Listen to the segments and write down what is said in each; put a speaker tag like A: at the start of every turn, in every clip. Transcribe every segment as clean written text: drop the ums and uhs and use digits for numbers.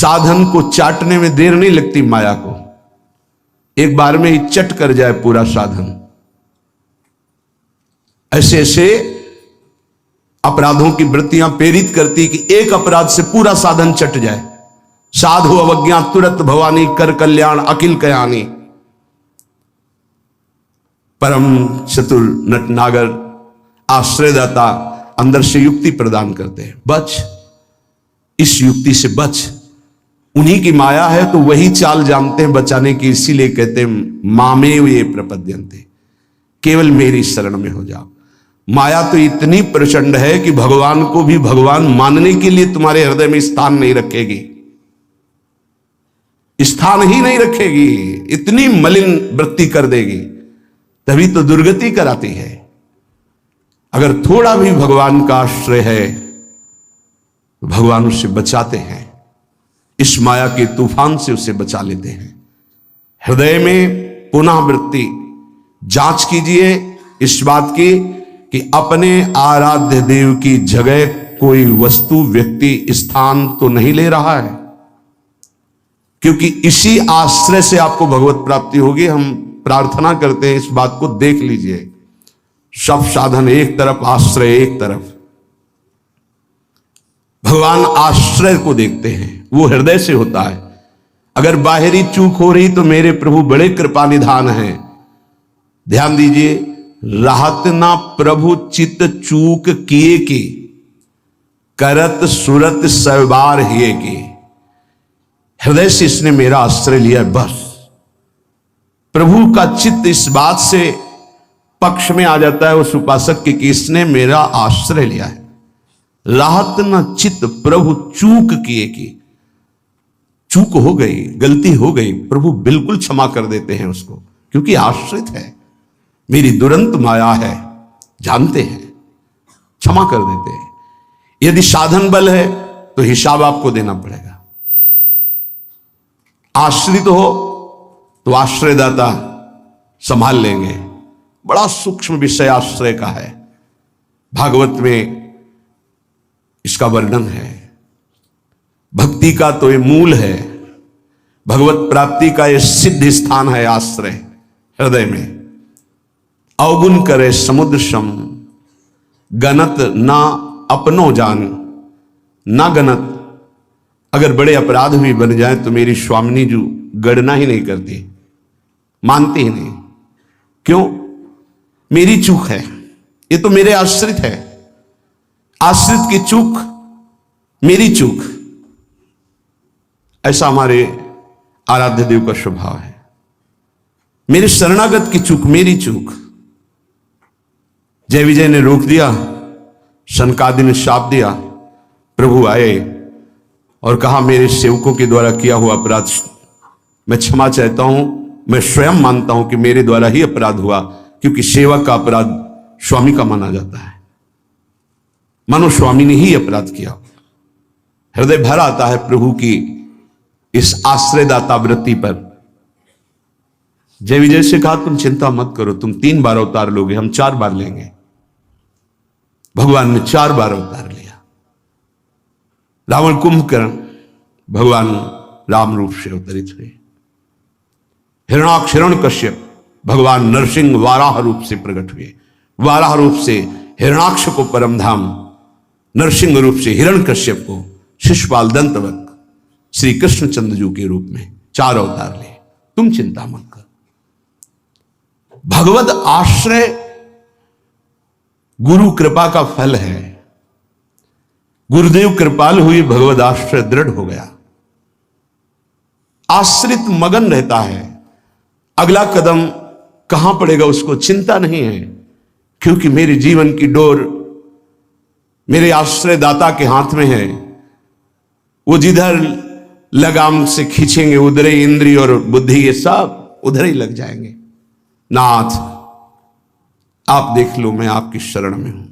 A: साधन को चाटने में देर नहीं लगती माया को, एक बार में ही चट कर जाए पूरा साधन। ऐसे ऐसे अपराधों की वृत्तियां प्रेरित करती कि एक अपराध से पूरा साधन चट जाए। साधु अवज्ञा तुरंत भवानी, कर कल्याण अखिल कयानी। परम चतुर नटनागर आश्रयदाता अंदर से युक्ति प्रदान करते हैं, बच, इस युक्ति से बच। उन्हीं की माया है तो वही चाल जानते हैं बचाने की, इसीलिए कहते हैं मामेव ये प्रपद्यन्ते, केवल मेरी शरण में हो जाओ। माया तो इतनी प्रचंड है कि भगवान को भी भगवान मानने के लिए तुम्हारे हृदय में स्थान नहीं रखेगी, स्थान ही नहीं रखेगी, इतनी मलिन वृत्ति कर देगी, तभी तो दुर्गति कराती है। अगर थोड़ा भी भगवान का आश्रय है, भगवान उसे बचाते हैं, इस माया के तूफान से उसे बचा लेते हैं। हृदय में पुनः वृत्ति जांच कीजिए इस बात की कि अपने आराध्य देव की जगह कोई वस्तु, व्यक्ति, स्थान तो नहीं ले रहा है, क्योंकि इसी आश्रय से आपको भगवत प्राप्ति होगी। हम प्रार्थना करते हैं इस बात को देख लीजिए, सब साधन एक तरफ, आश्रय एक तरफ। भगवान आश्रय को देखते हैं, वो हृदय से होता है। अगर बाहरी चूक हो रही तो मेरे प्रभु बड़े कृपा निधान हैं। ध्यान दीजिए, राहत ना प्रभु चित चूक किए की, करत सुरत सवार हिए की। हृदय से इसने मेरा आश्रय लिया, बस। प्रभु का चित्त इस बात से पक्ष में आ जाता है उस उपासक के कि इसने मेरा आश्रय लिया है। राहत न चित्त प्रभु चूक किए की, चूक हो गई, गलती हो गई, प्रभु बिल्कुल क्षमा कर देते हैं उसको, क्योंकि आश्रित है, मेरी दुरंत माया है, जानते हैं, क्षमा कर देते हैं। यदि साधन बल है तो हिसाब आपको देना पड़ेगा। आश्रित हो तो आश्रयदाता संभाल लेंगे। बड़ा सूक्ष्म विषय आश्रय का है, भागवत में इसका वर्णन है। भक्ति का तो ये मूल है, भगवत प्राप्ति का ये सिद्ध स्थान है आश्रय, हृदय में। अवगुण करे समुद्र सम, गणत ना अपनो जान, ना गणत। अगर बड़े अपराध भी बन जाए तो मेरी स्वामिनी जी गणना ही नहीं करती, मानती ही नहीं। क्यों? मेरी चूक है, ये तो मेरे आश्रित है, आश्रित की चूक मेरी चूक। ऐसा हमारे आराध्य देव का स्वभाव है। मेरे शरणागत की चूक मेरी चूक। जय विजय ने रोक दिया, सनकादि ने शाप दिया, प्रभु आए और कहा मेरे सेवकों के द्वारा किया हुआ अपराध मैं क्षमा चाहता हूं। मैं स्वयं मानता हूं कि मेरे द्वारा ही अपराध हुआ, क्योंकि सेवक का अपराध स्वामी का माना जाता है, मानो स्वामी ने ही अपराध किया। हृदय भर आता है प्रभु की इस आश्रयदाता वृत्ति पर। जय विजय से कहा तुम चिंता मत करो, तुम 3 बार अवतार लोगे, हम 4 बार लेंगे। भगवान ने 4 बार अवतार लिया। रावण कुंभकर्ण भगवान राम रूप से अवतरित हुए। हिरणाक्ष हिरण्यकश्यप भगवान नरसिंह वाराह रूप से प्रकट हुए। वाराह रूप से हिरणाक्ष को परमधाम, नरसिंह रूप से हिरण्यकश्यप को शिशुपाल दंतवत श्री कृष्णचंद्र जी के रूप में 4 अवतार लिए। तुम चिंता मत कर। भगवत आश्रय गुरु कृपा का फल है। गुरुदेव कृपाल हुई, भगवत आश्रय दृढ़ हो गया। आश्रित मगन रहता है, अगला कदम कहां पड़ेगा उसको चिंता नहीं है, क्योंकि मेरे जीवन की डोर मेरे आश्रयदाता के हाथ में है। वो जिधर लगाम से खींचेंगे उधर ही इंद्रिय और बुद्धि ये सब उधर ही लग जाएंगे। नाथ आप देख लो, मैं आपकी शरण में हूं।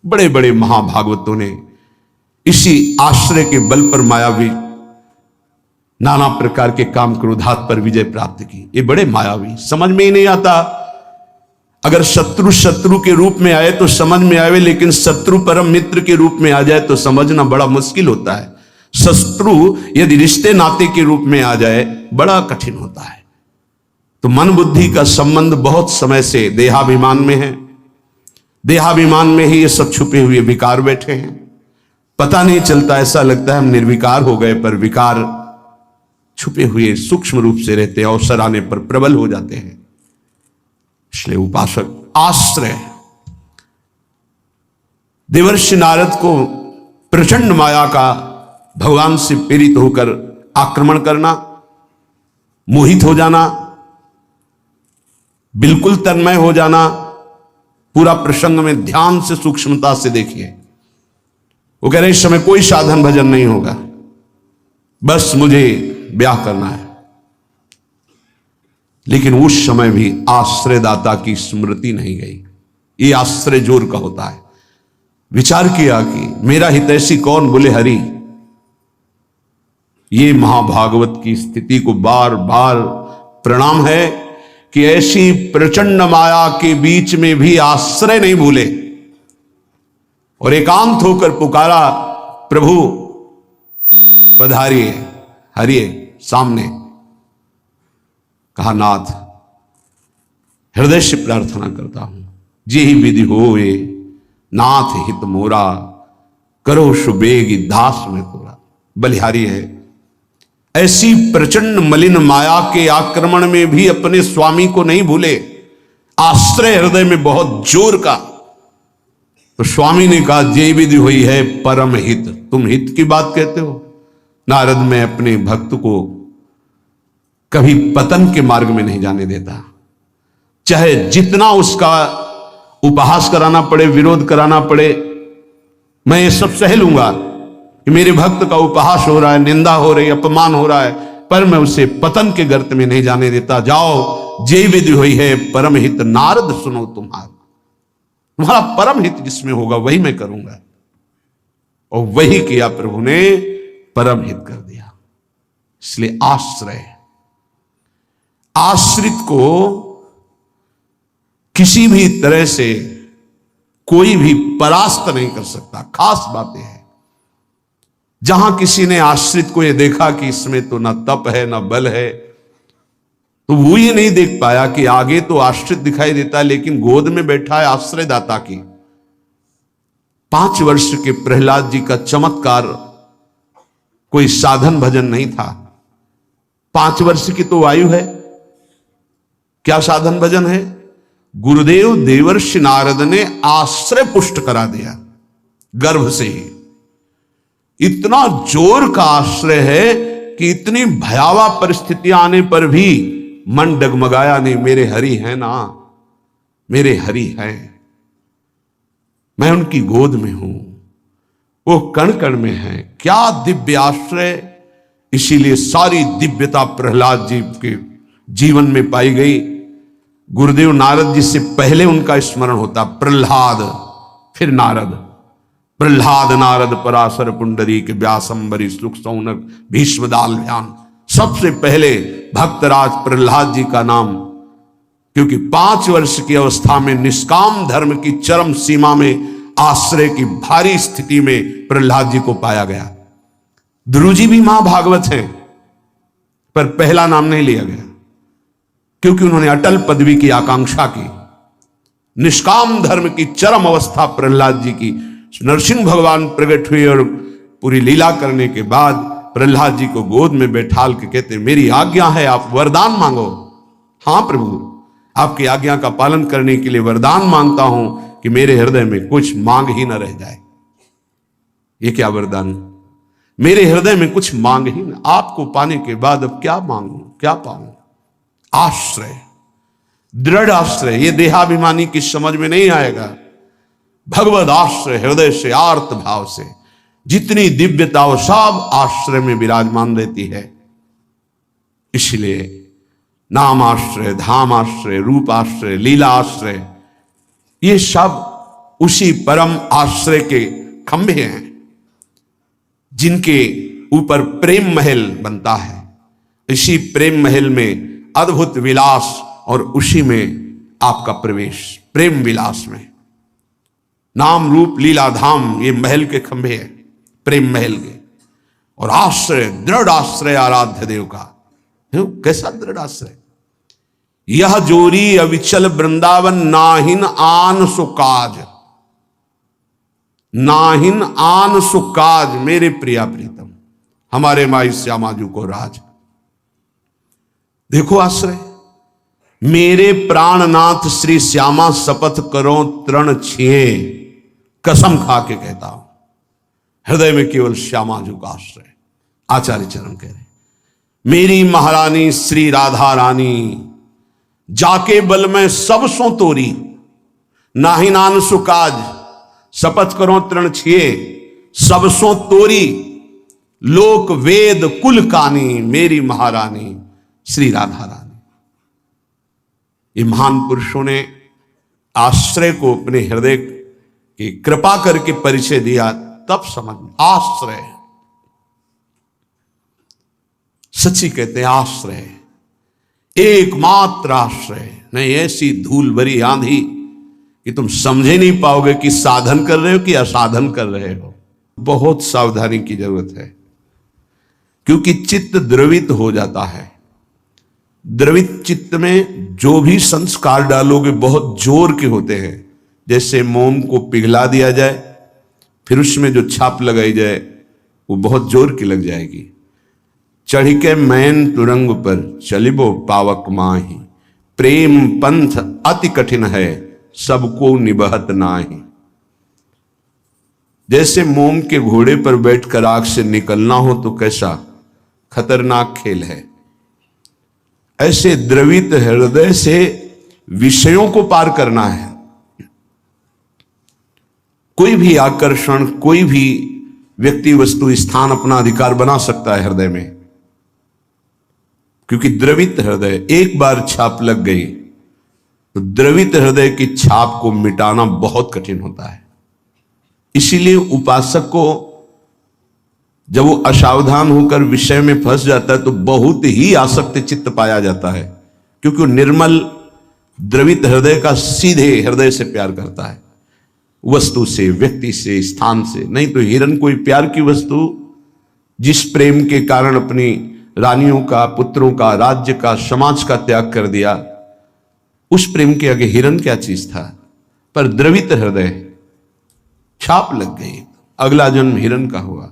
A: बड़े बड़े महाभागवतों ने इसी आश्रय के बल पर मायावी नाना प्रकार के काम क्रोधात पर विजय प्राप्त की। ये बड़े मायावी, समझ में ही नहीं आता। अगर शत्रु शत्रु के रूप में आए तो समझ में आवे, लेकिन शत्रु परम मित्र के रूप में आ जाए तो समझना बड़ा मुश्किल होता है। शत्रु यदि रिश्ते नाते के रूप में आ जाए बड़ा कठिन होता है। तो मन बुद्धि का संबंध बहुत समय से देहाभिमान में है। देहाभिमान में ही ये सब छुपे हुए विकार बैठे हैं, पता नहीं चलता, ऐसा लगता है हम निर्विकार हो गए, पर विकार छुपे हुए सूक्ष्म रूप से रहते हैं, अवसर आने पर प्रबल हो जाते हैं। इसलिए उपासक आश्रय, देवर्षि नारद को प्रचंड माया का भगवान से प्रेरित होकर आक्रमण करना, मोहित हो जाना, बिल्कुल तन्मय हो जाना, पूरा प्रसंग में ध्यान से सूक्ष्मता से देखिए। वो कह रहे इस समय कोई साधन भजन नहीं होगा, बस मुझे ब्याह करना है। लेकिन उस समय भी आश्रयदाता की स्मृति नहीं गई। ये आश्रय जोर का होता है। विचार किया कि मेरा हितैषी कौन, बोले हरि। ये महाभागवत की स्थिति को बार बार प्रणाम है कि ऐसी प्रचंड माया के बीच में भी आश्रय नहीं भूले और एकांत होकर पुकारा, प्रभु पधारिए, हरिए सामने। कहा नाथ हृदय से प्रार्थना करता हूं, जे ही विधि होए नाथ हित मोरा, करो सुबेगी दास में तोरा। बलिहारी है, ऐसी प्रचंड मलिन माया के आक्रमण में भी अपने स्वामी को नहीं भूले, आश्रय हृदय में बहुत जोर का। तो स्वामी ने कहा जे विधि हुई है परम हित, तुम हित की बात कहते हो। नारद, मैं अपने भक्त को कभी पतन के मार्ग में नहीं जाने देता, चाहे जितना उसका उपहास कराना पड़े, विरोध कराना पड़े, मैं ये सब सह लूंगा कि मेरे भक्त का उपहास हो रहा है, निंदा हो रही है, अपमान हो रहा है, पर मैं उसे पतन के गर्त में नहीं जाने देता। जाओ, जे विधि हुई है परम हित, नारद सुनो तुम्हारा परम हित जिसमें होगा वही मैं करूंगा। और वही किया, प्रभु ने परम हित कर दिया। इसलिए आश्रय, आश्रित को किसी भी तरह से कोई भी परास्त नहीं कर सकता। खास बातें हैं। जहां किसी ने आश्रित को यह देखा कि इसमें तो ना तप है ना बल है, तो वो ये नहीं देख पाया कि आगे तो आश्रित दिखाई देता है लेकिन गोद में बैठा है आश्रयदाता की। 5 वर्ष के प्रहलाद जी का चमत्कार कोई साधन भजन नहीं था। 5 वर्ष की तो आयु है, क्या साधन भजन है? गुरुदेव देवर्षि नारद ने आश्रय पुष्ट करा दिया गर्भ से ही। इतना जोर का आश्रय है कि इतनी भयावह परिस्थितियां आने पर भी मन डगमगाया नहीं। मेरे हरि हैं ना, मेरे हरि हैं, मैं उनकी गोद में हूं, वो कण कण में है। क्या दिव्य आश्रय! इसीलिए सारी दिव्यता प्रहलाद जी के जीवन में पाई गई। गुरुदेव नारद जी से पहले उनका स्मरण होता प्रहलाद, फिर नारद। प्रहलाद नारद पराशर पुंडरीक व्यासंबरी सुख सौनक भीष्मदाल ध्यान, सबसे पहले भक्तराज प्रहलाद जी का नाम, क्योंकि 5 वर्ष की अवस्था में निष्काम धर्म की चरम सीमा में आश्रय की भारी स्थिति में प्रहलाद जी को पाया गया। ध्रुव जी भी महाभागवत हैं, पर पहला नाम नहीं लिया गया क्योंकि उन्होंने अटल पदवी की आकांक्षा की। निष्काम धर्म की चरम अवस्था प्रहलाद जी की, नरसिंह भगवान प्रकट हुए और पूरी लीला करने के बाद प्रहलाद जी को गोद में बैठाल के कहते मेरी आज्ञा है, आप वरदान मांगो। हां प्रभु, आपकी आज्ञा का पालन करने के लिए वरदान मांगता हूं कि मेरे हृदय में कुछ मांग ही न रह जाए। ये क्या वरदान? मेरे हृदय में कुछ मांग ही न, आपको पाने के बाद अब क्या मांगू, क्या पाऊं? आश्रय, दृढ़ आश्रय। ये देहाभिमानी की समझ में नहीं आएगा। भगवद आश्रय, हृदय से आर्त भाव से जितनी दिव्यता वो सब आश्रय में विराजमान रहती है। इसलिए नाम आश्रय, धाम आश्रय, रूप आश्रय, लीला आश्रय, ये सब उसी परम आश्रय के खंभे हैं जिनके ऊपर प्रेम महल बनता है। इसी प्रेम महल में अद्भुत विलास और उसी में आपका प्रवेश, प्रेम विलास में। नाम रूप लीला धाम, ये महल के खंभे हैं, प्रेम महल के। और आश्रय, दृढ़ आश्रय आराध्य देव का। कैसा दृढ़ आश्रय? यह जोरी अविचल वृंदावन, नाहिन आन सुकाज, नाहिन आन सुकाज। मेरे प्रिया प्रीतम, हमारे माई श्यामाजू को राज। देखो आश्रय, मेरे प्राणनाथ श्री श्यामा शपथ करो तृण छिए, कसम खा के कहता हूं, हृदय में केवल श्यामाजू का आश्रय। आचार्य चरण कह रहे, मेरी महारानी श्री राधा रानी, जाके बल में सब सो तोरी, नाहि नान सुकाज, शपथ करो तृण छिए, सब सो तोरी, लोक वेद कुल कानी, मेरी महारानी श्री राधा रानी। ये महान पुरुषों ने आश्रय को अपने हृदय की कृपा करके परिचय दिया, तब समझ में। आश्रय सच्ची कहते हैं, आश्रय एकमात्र आश्रय। नहीं ऐसी धूल भरी आंधी कि तुम समझे नहीं पाओगे कि साधन कर रहे हो कि असाधन कर रहे हो। बहुत सावधानी की जरूरत है, क्योंकि चित्त द्रवित हो जाता है। द्रवित चित्त में जो भी संस्कार डालोगे बहुत जोर के होते हैं। जैसे मोम को पिघला दिया जाए, फिर उसमें जो छाप लगाई जाए वो बहुत जोर की लग जाएगी। चढ़ के मैन तुरंग पर चलिबो पावक माही, प्रेम पंथ अति कठिन है, सबको निबहत नाही। जैसे मोम के घोड़े पर बैठकर आग से निकलना हो तो कैसा खतरनाक खेल है, ऐसे द्रवित हृदय से विषयों को पार करना है। कोई भी आकर्षण, कोई भी व्यक्ति, वस्तु, स्थान अपना अधिकार बना सकता है हृदय में, क्योंकि द्रवित हृदय, एक बार छाप लग गई तो द्रवित हृदय की छाप को मिटाना बहुत कठिन होता है। इसीलिए उपासक को जब वो असावधान होकर विषय में फंस जाता है तो बहुत ही आसक्त चित्त पाया जाता है, क्योंकि वो निर्मल द्रवित हृदय का सीधे हृदय से प्यार करता है, वस्तु से, व्यक्ति से, स्थान से। नहीं तो हिरन कोई प्यार की वस्तु, जिस प्रेम के कारण अपनी रानियों का, पुत्रों का, राज्य का, समाज का त्याग कर दिया, उस प्रेम के आगे हिरन क्या चीज था। पर द्रवित हृदय, छाप लग गई, अगला जन्म हिरन का हुआ।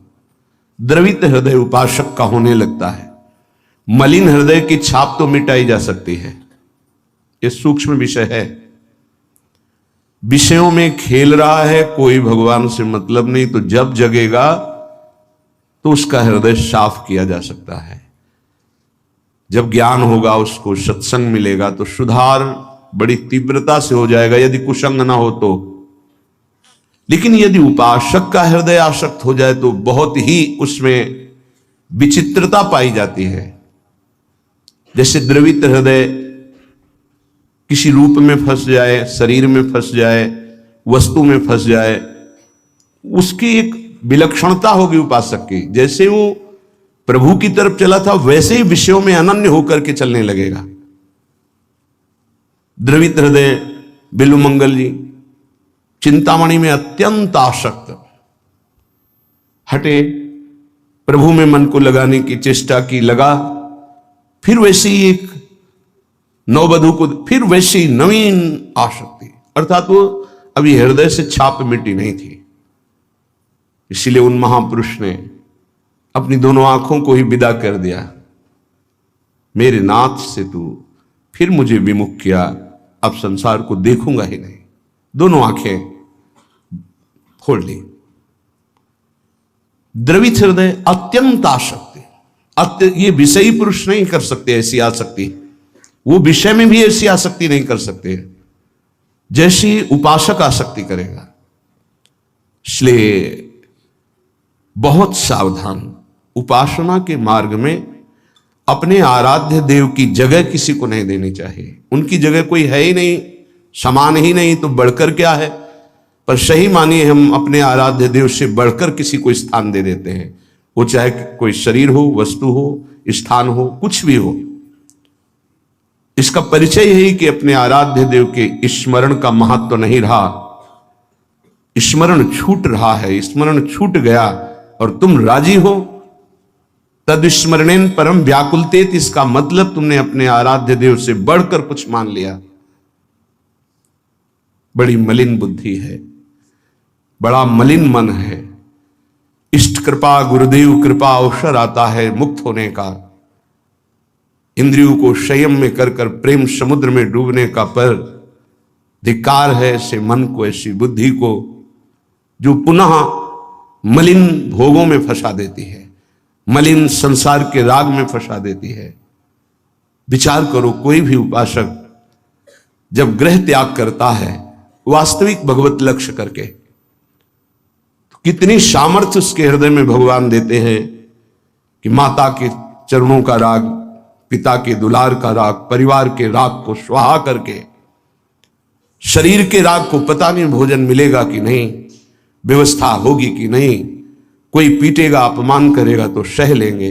A: द्रवित हृदय उपासक का होने लगता है। मलिन हृदय की छाप तो मिटाई जा सकती है, यह सूक्ष्म विषय है। विषयों में खेल रहा है, कोई भगवान से मतलब नहीं, तो जब जगेगा तो उसका हृदय साफ किया जा सकता है। जब ज्ञान होगा, उसको सत्संग मिलेगा, तो सुधार बड़ी तीव्रता से हो जाएगा, यदि कुसंग ना हो तो। लेकिन यदि उपासक का हृदय आसक्त हो जाए तो बहुत ही उसमें विचित्रता पाई जाती है। जैसे द्रवित हृदय किसी रूप में फंस जाए, शरीर में फंस जाए, वस्तु में फंस जाए, उसकी एक विलक्षणता होगी उपासक की। जैसे वो प्रभु की तरफ चला था, वैसे ही विषयों में अनन्य होकर के चलने लगेगा। द्रवित हृदय बिल्वमंगल जी चिंतामणि में अत्यंत आसक्त, हटे, प्रभु में मन को लगाने की चेष्टा की, लगा, फिर वैसे ही एक नववधू को, फिर वैसे ही नवीन आसक्ति, अर्थात वो अभी हृदय से छाप मिटी नहीं थी। इसीलिए उन महापुरुष ने अपनी दोनों आंखों को ही विदा कर दिया। मेरे नाथ से तू फिर मुझे विमुख किया, अब संसार को देखूंगा ही नहीं। दोनों आंखें खोल ली। द्रवित हृदय अत्यंत आसक्ति, ये विषयी पुरुष नहीं कर सकते ऐसी आसक्ति, वो विषय में भी ऐसी आसक्ति नहीं कर सकते जैसी उपासक आसक्ति करेगा। इसलिए बहुत सावधान, उपासना के मार्ग में अपने आराध्य देव की जगह किसी को नहीं देनी चाहिए। उनकी जगह कोई है ही नहीं, समान ही नहीं, तो बढ़कर क्या है। पर सही मानिए, हम अपने आराध्य देव से बढ़कर किसी को स्थान दे देते हैं, वो चाहे कोई शरीर हो, वस्तु हो, स्थान हो, कुछ भी हो। इसका परिचय यही कि अपने आराध्य देव के स्मरण का महत्व नहीं रहा, स्मरण छूट रहा है, स्मरण छूट गया और तुम राजी हो तदस्मरणेन परम व्याकुलतेत, इसका मतलब तुमने अपने आराध्य देव से बढ़कर कुछ मान लिया। बड़ी मलिन बुद्धि है, बड़ा मलिन मन है। इष्ट कृपा, गुरुदेव कृपा अवसर आता है मुक्त होने का, इंद्रियों को संयम में कर कर प्रेम समुद्र में डूबने का, पर धिक्कार है ऐसे मन को, ऐसी बुद्धि को जो पुनः मलिन भोगों में फंसा देती है, मलिन संसार के राग में फंसा देती है। विचार करो, कोई भी उपासक जब ग्रह त्याग करता है वास्तविक भगवत लक्ष्य करके, तो कितनी सामर्थ्य उसके हृदय में भगवान देते हैं कि माता के चरणों का राग, पिता के दुलार का राग, परिवार के राग को स्वाहा करके, शरीर के राग को पता नहीं भोजन मिलेगा कि नहीं, व्यवस्था होगी कि नहीं, कोई पीटेगा अपमान करेगा तो सह लेंगे,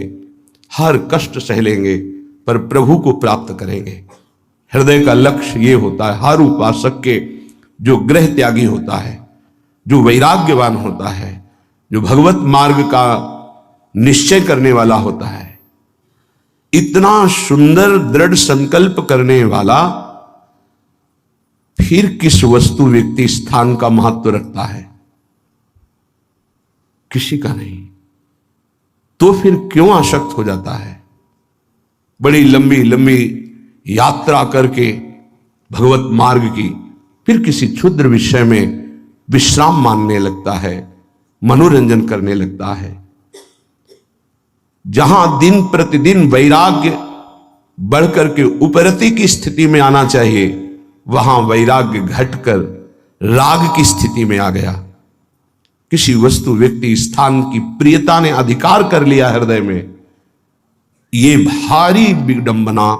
A: हर कष्ट सह लेंगे, पर प्रभु को प्राप्त करेंगे। हृदय का लक्ष्य ये होता है हर उपासक के, जो ग्रह त्यागी होता है, जो वैराग्यवान होता है, जो भगवत मार्ग का निश्चय करने वाला होता है, इतना सुंदर दृढ़ संकल्प करने वाला, फिर किस वस्तु व्यक्ति स्थान का महत्व रखता है? किसी का नहीं। तो फिर क्यों आसक्त हो जाता है? बड़ी लंबी लंबी यात्रा करके भगवत मार्ग की, फिर किसी क्षुद्र विषय में विश्राम मानने लगता है, मनोरंजन करने लगता है। जहां दिन प्रतिदिन वैराग्य बढ़कर के उपरति की स्थिति में आना चाहिए, वहां वैराग्य घटकर राग की स्थिति में आ गया। किसी वस्तु, व्यक्ति, स्थान की प्रियता ने अधिकार कर लिया हृदय में, ये भारी विडंबना,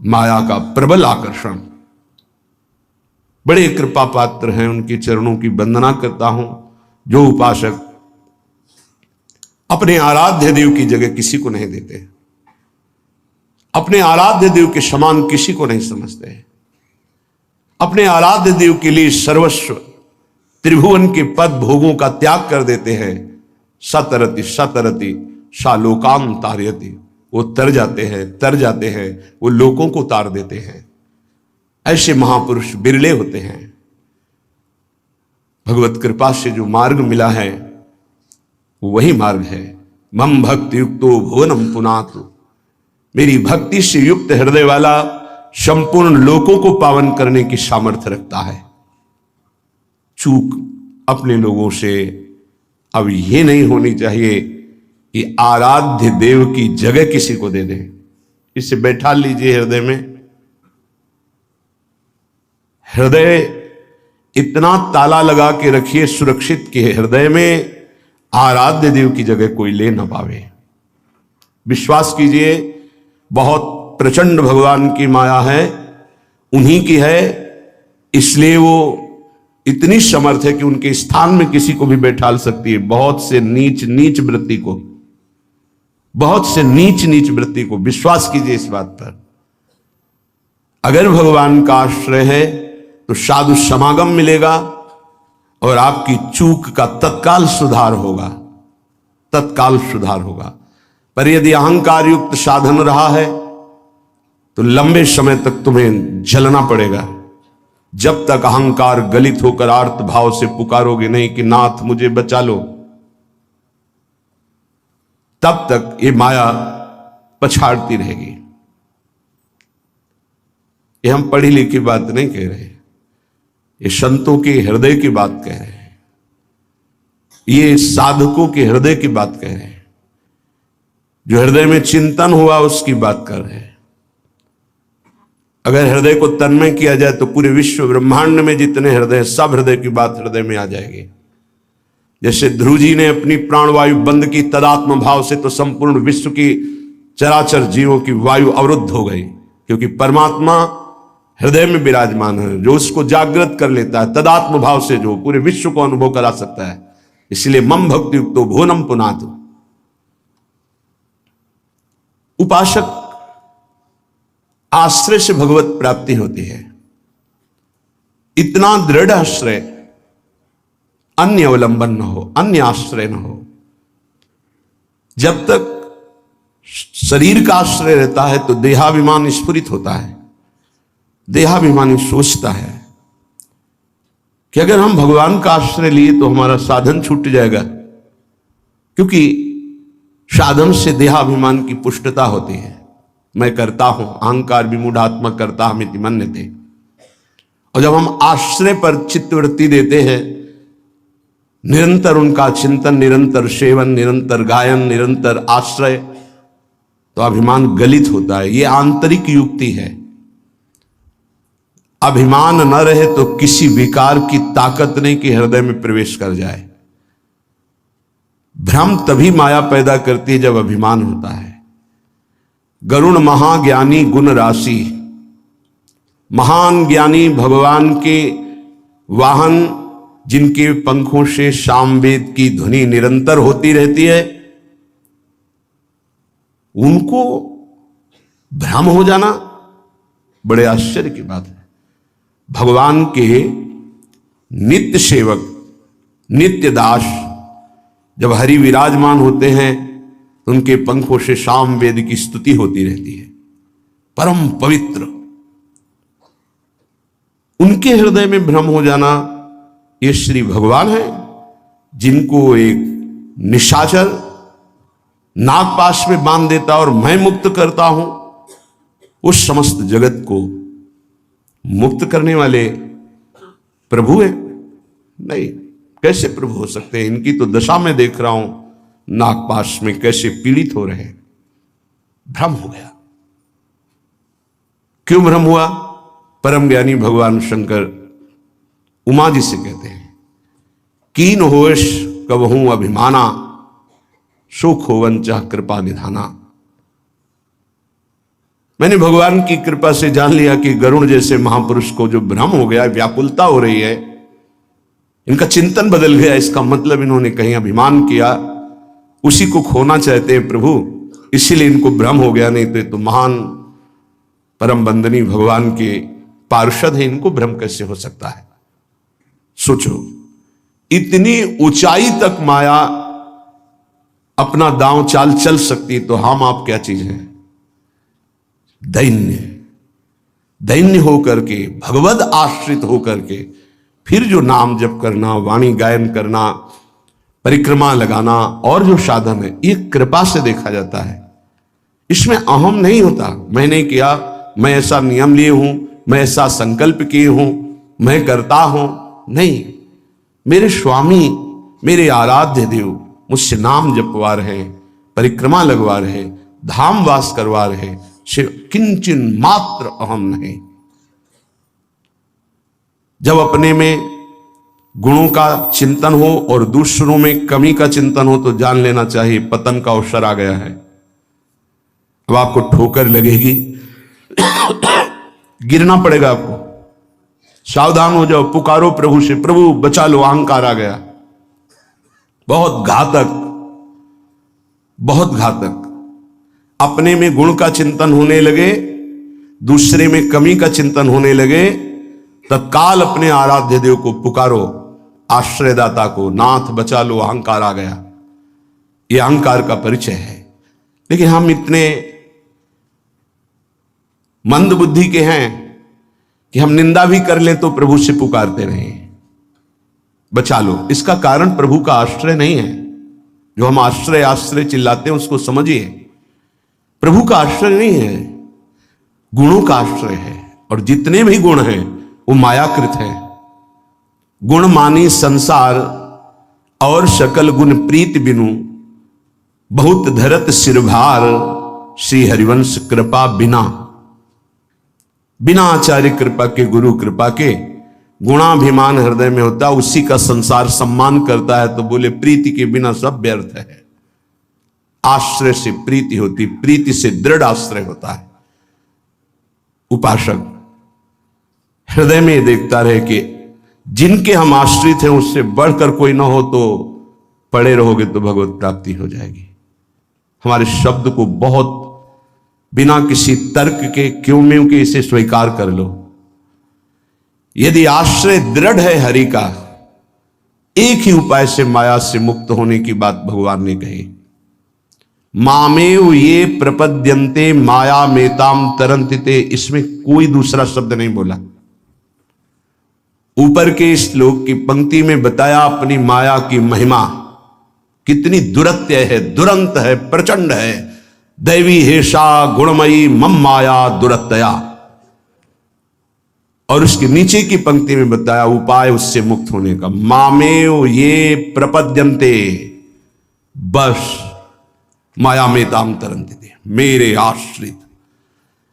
A: माया का प्रबल आकर्षण। बड़े कृपा पात्र हैं, उनके चरणों की वंदना करता हूं जो उपासक अपने आराध्य देव की जगह किसी को नहीं देते, अपने आराध्य देव के समान किसी को नहीं समझते, अपने आराध्य देव के लिए सर्वस्व त्रिभुवन के पद भोगों का त्याग कर देते हैं। सतरति सतरति शालोकाम तारयति, वो तर जाते हैं, वो लोगों को तार देते हैं। ऐसे महापुरुष बिरले होते हैं। भगवत कृपा से जो मार्ग मिला है वो वही मार्ग है। मम भक्ति युक्तो भुवनम पुनातु, मेरी भक्ति से युक्त हृदय वाला संपूर्ण लोकों को पावन करने की सामर्थ्य रखता है। चूक अपने लोगों से अब ये नहीं होनी चाहिए कि आराध्य देव की जगह किसी को दे दें। इसे बैठा लीजिए हृदय में। हृदय इतना ताला लगा के रखिए सुरक्षित कि हृदय में आराध्य देव की जगह कोई ले ना पावे। विश्वास कीजिए, बहुत प्रचंड भगवान की माया है, उन्हीं की है, इसलिए वो इतनी समर्थ है कि उनके स्थान में किसी को भी बैठा सकती है। बहुत से नीच नीच वृत्ति को, बहुत से नीच नीच वृत्ति को, विश्वास कीजिए इस बात पर। अगर भगवान का आश्रय है तो साधु समागम मिलेगा और आपकी चूक का तत्काल सुधार होगा, तत्काल सुधार होगा। पर यदि अहंकार युक्त साधन रहा है तो लंबे समय तक तुम्हें जलना पड़ेगा। जब तक अहंकार गलित होकर आर्त भाव से पुकारोगे नहीं कि नाथ मुझे बचा लो, तब तक ये माया पछाड़ती रहेगी। ये हम पढ़ी लिखी बात नहीं कह रहे, ये संतों के हृदय की बात कह रहे हैं, ये साधकों के हृदय की बात कह रहे हैं, जो हृदय में चिंतन हुआ उसकी बात कर रहे हैं। अगर हृदय को तन्मय किया जाए तो पूरे विश्व ब्रह्मांड में जितने हृदय, सब हृदय की बात हृदय में आ जाएगी। जैसे ध्रुव जी ने अपनी प्राणवायु बंद की तदात्म भाव से, तो संपूर्ण विश्व की चराचर जीवों की वायु अवरुद्ध हो गई, क्योंकि परमात्मा हृदय में विराजमान है। जो उसको जागृत कर लेता है तदात्म भाव से, जो पूरे विश्व को अनुभव करा सकता है। इसलिए मम भक्ति युक्तो भुवनम पुनातु। उपासक आश्रय से भगवत प्राप्ति होती है। इतना दृढ़ आश्रय, अन्य अवलंबन न हो, अन्य आश्रय न हो। जब तक शरीर का आश्रय रहता है तो देहाभिमान स्फुरित होता है, देहाभिमानी सोचता है कि अगर हम भगवान का आश्रय लिए तो हमारा साधन छूट जाएगा, क्योंकि साधन से देहाभिमान की पुष्टता होती है। मैं करता हूं, अहंकार विमूढ़ात्मा करता हमिति मन्यते। और जब हम आश्रय पर चित्तवृत्ति देते हैं, निरंतर उनका चिंतन, निरंतर सेवन, निरंतर गायन, निरंतर आश्रय, तो अभिमान गलित होता है। यह आंतरिक युक्ति है। अभिमान न रहे तो किसी विकार की ताकत नहीं कि हृदय में प्रवेश कर जाए। भ्रम तभी माया पैदा करती है जब अभिमान होता है। गरुण महाज्ञानी गुण राशि, महान ज्ञानी भगवान के वाहन, जिनके पंखों से सामवेद की ध्वनि निरंतर होती रहती है, उनको भ्रम हो जाना बड़े आश्चर्य की बात है। भगवान के नित्य सेवक, नित्य दास जब हरि विराजमान होते हैं तो उनके पंखों से सामवेद की स्तुति होती रहती है। परम पवित्र, उनके हृदय में भ्रम हो जाना, ये श्री भगवान है जिनको एक निशाचर नागपाश में बांध देता और मैं मुक्त करता हूं, उस समस्त जगत को मुक्त करने वाले प्रभु है। नहीं, कैसे प्रभु हो सकते हैं? इनकी तो दशा में देख रहा हूं, नागपाश में कैसे पीड़ित हो रहे हैं। भ्रम हो गया। क्यों भ्रम हुआ? परम ज्ञानी भगवान शंकर उमा जी से कहते हैं, कीन होश कबहूं अभिमाना, सुख होवन चाह कृपा निधाना। मैंने भगवान की कृपा से जान लिया कि गरुण जैसे महापुरुष को जो भ्रम हो गया, व्याकुलता हो रही है, इनका चिंतन बदल गया, इसका मतलब इन्होंने कहीं अभिमान किया, उसी को खोना चाहते हैं प्रभु, इसीलिए इनको भ्रम हो गया। नहीं तो महान परम बंदनी भगवान के पार्षद है, इनको भ्रम कैसे हो सकता है? सोचो, इतनी ऊंचाई तक माया अपना दांव चाल चल सकती, तो हम आप क्या चीज हैं? दैन्य, दैन्य होकर के, भगवद आश्रित होकर के फिर जो नाम जप करना, वाणी गायन करना, परिक्रमा लगाना और जो साधन है, ये कृपा से देखा जाता है। इसमें अहम नहीं होता, मैंने किया, मैं ऐसा नियम लिए हूं, मैं ऐसा संकल्प किए हूं, मैं करता हूं। नहीं, मेरे स्वामी, मेरे आराध्य देव मुझसे नाम जपवा रहे, परिक्रमा लगवा रहे, धाम वास करवा रहे, किंचन मात्र अहम नहीं। जब अपने में गुणों का चिंतन हो और दूसरों में कमी का चिंतन हो तो जान लेना चाहिए पतन का अवसर आ गया है। अब आपको ठोकर लगेगी, गिरना पड़ेगा आपको। सावधान हो जाओ, पुकारो प्रभु से, प्रभु बचा लो, अहंकार आ गया। बहुत घातक, बहुत घातक। अपने में गुण का चिंतन होने लगे, दूसरे में कमी का चिंतन होने लगे, तत्काल अपने आराध्य देव को पुकारो, आश्रयदाता को, नाथ बचा लो, अहंकार आ गया। यह अहंकार का परिचय है। लेकिन हम इतने मंद बुद्धि के हैं कि हम निंदा भी कर लें तो प्रभु से पुकारते रहें, बचा लो। इसका कारण प्रभु का आश्रय नहीं है। जो हम आश्रय आश्रय चिल्लाते हैं उसको समझिए, प्रभु का आश्रय नहीं है, गुणों का आश्रय है। और जितने भी गुण हैं वो मायाकृत है। गुण मानी संसार और सकल गुण प्रीत बिनु, बहुत धरत सिरभार, श्री हरिवंश कृपा बिना। बिना आचार्य कृपा के, गुरु कृपा के गुणाभिमान हृदय में होता, उसी का संसार सम्मान करता है। तो बोले प्रीति के बिना सब व्यर्थ है। आश्रय से प्रीति होती, प्रीति से दृढ़ आश्रय होता है। उपासक हृदय में देखता रहे कि जिनके हम आश्रित हैं उससे बढ़कर कोई ना हो, तो पड़े रहोगे तो भगवत प्राप्ति हो जाएगी। हमारे शब्द को बहुत बिना किसी तर्क के, क्यों में के, इसे स्वीकार कर लो। यदि आश्रय दृढ़ है हरि का, एक ही उपाय से माया से मुक्त होने की बात भगवान ने कही। मामेव ये प्रपद्यन्ते माया मेताम तरंतिते, इसमें कोई दूसरा शब्द नहीं बोला। ऊपर के श्लोक की पंक्ति में बताया अपनी माया की महिमा कितनी दुरत्य है, दुरंत है, प्रचंड है। दैवी हेषा गुणमयी मम माया दुरत्या। और उसके नीचे की पंक्ति में बताया उपाय उससे मुक्त होने का। मामेव ये प्रपद्यन्ते, बस माया में ताम तरंतिते, मेरे आश्रित।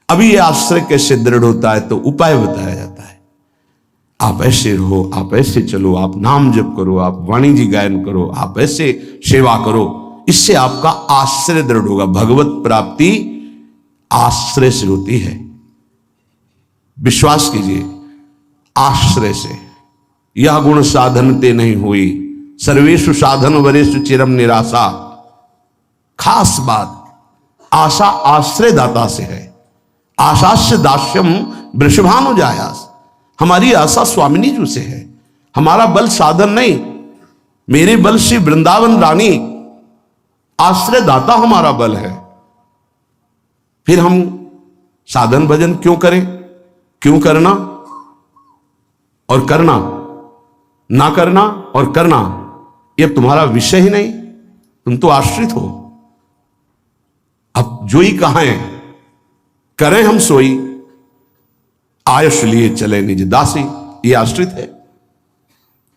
A: अभी ये आश्रय कैसे दृढ़ होता है तो उपाय बताया जाता है। आप ऐसे रहो, आप ऐसे चलो, आप नाम जप करो, आप वाणी जी गायन करो, आप ऐसे सेवा करो, इससे आपका आश्रय दृढ़ होगा। भगवत प्राप्ति आश्रय से होती है, विश्वास कीजिए, आश्रय से। यह गुण साधनते नहीं हुई, सर्वेषु साधन वरेषु चिरम निराशा। खास बात, आशा आश्रय दाता से है। आशास्य दास्यम वृषभानुजायास। हमारी आशा स्वामिनी जी से है, हमारा बल साधन नहीं। मेरे बल से वृंदावन रानी, आश्रय दाता हमारा बल है। फिर हम साधन भजन क्यों करें? क्यों करना और करना, ना करना और करना, यह तुम्हारा विषय ही नहीं। तुम तो आश्रित हो। अब जोई कहां है, करें हम सोई, आयुष लिए चले निज दासी, ये आश्रित है।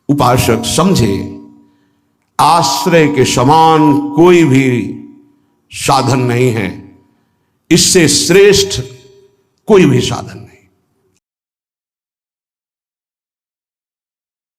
A: उपासक समझे, आश्रय के समान कोई भी साधन नहीं है, इससे श्रेष्ठ कोई भी साधन नहीं।